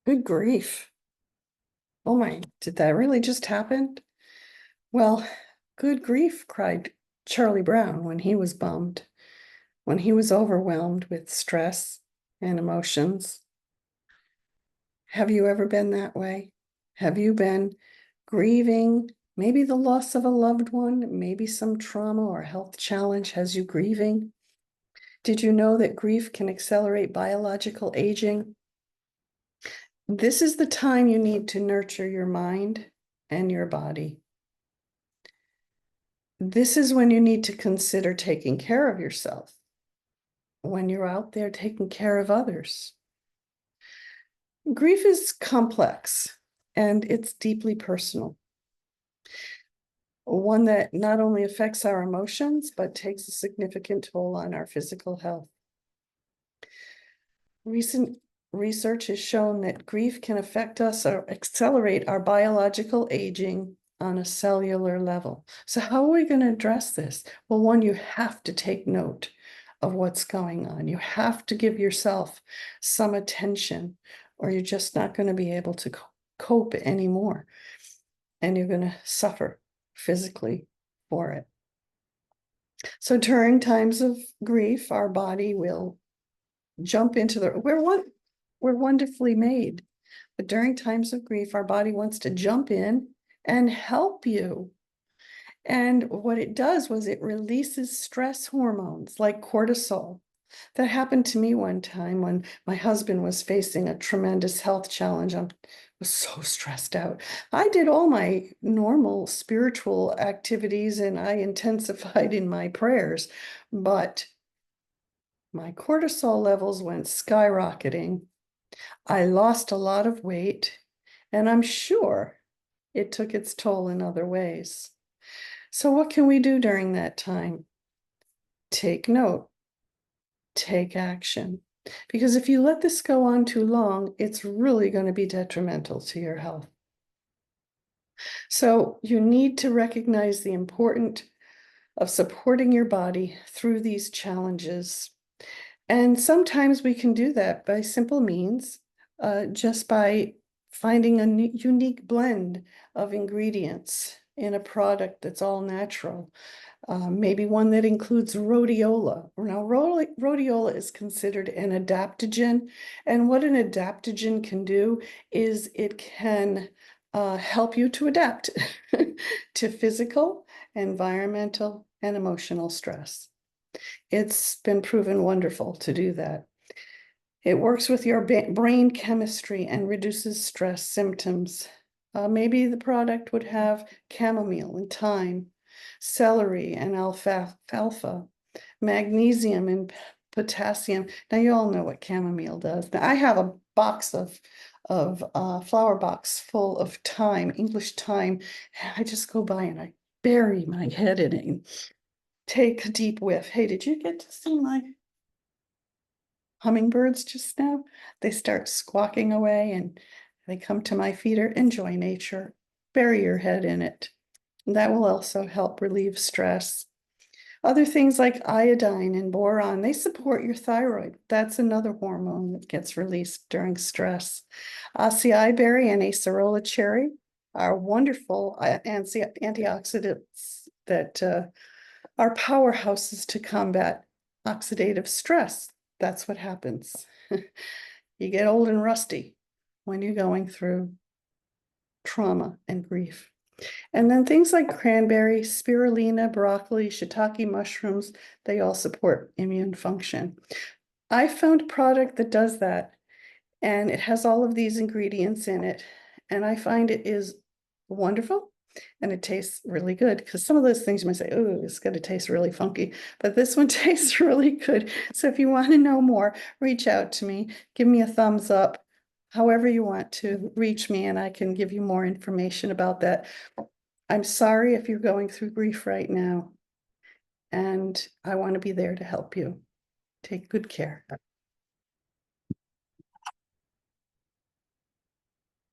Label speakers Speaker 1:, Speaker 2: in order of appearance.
Speaker 1: Good grief. Oh my, did that really just happen? Well, good grief, cried Charlie Brown when he was bummed, when he was overwhelmed with stress and emotions. Have you ever been that way? Have you been grieving maybe the loss of a loved one, maybe some trauma or health challenge has you grieving? Did you know that grief can accelerate biological aging? This is the time you need to nurture your mind and your body. This is when you need to consider taking care of yourself, when you're out there taking care of others. Grief is complex and it's deeply personal, one that not only affects our emotions, but takes a significant toll on our physical health. Recent research has shown that grief can affect us or accelerate our biological aging on a cellular level. So how are we going to address this? Well, one, you have to take note of what's going on. You have to give yourself some attention, or you're just not going to be able to cope anymore. And you're going to suffer physically for it. So during times of grief, our body will jump into we're wonderfully made. But during times of grief, our body wants to jump in and help you. And what it does was it releases stress hormones like cortisol. That happened to me one time when my husband was facing a tremendous health challenge. I was so stressed out. I did all my normal spiritual activities and I intensified in my prayers, but my cortisol levels went skyrocketing. I lost a lot of weight, and I'm sure it took its toll in other ways. So what can we do during that time? Take note, take action. Because if you let this go on too long, it's really going to be detrimental to your health. So you need to recognize the importance of supporting your body through these challenges. And sometimes we can do that by simple means, just by finding a unique blend of ingredients in a product that's all natural. Maybe one that includes rhodiola. Now, rhodiola is considered an adaptogen, and what an adaptogen can do is it can help you to adapt to physical, environmental, and emotional stress. It's been proven wonderful to do that. It works with your brain chemistry and reduces stress symptoms. Maybe the product would have chamomile and thyme, celery and alfalfa, magnesium and potassium. Now you all know what chamomile does. Now I have a box of flower box full of thyme, English thyme. I just go by and I bury my head in it and take a deep whiff. Hey, did you get to see my hummingbirds just now? They start squawking away and they come to my feeder. Enjoy nature. Bury your head in it. And that will also help relieve stress. Other things like iodine and boron, they support your thyroid. That's another hormone that gets released during stress. Acai berry and acerola cherry are wonderful antioxidants that are powerhouses to combat oxidative stress. That's what happens. You get old and rusty when you're going through trauma and grief. And then things like cranberry, spirulina, broccoli, shiitake mushrooms, they all support immune function. I found a product that does that, and it has all of these ingredients in it, and I find it is wonderful. And it tastes really good because some of those things you might say, oh, it's going to taste really funky, but this one tastes really good. So if you want to know more, reach out to me, give me a thumbs up, however you want to reach me, and I can give you more information about that. I'm sorry if you're going through grief right now, and I want to be there to help you. Take good care.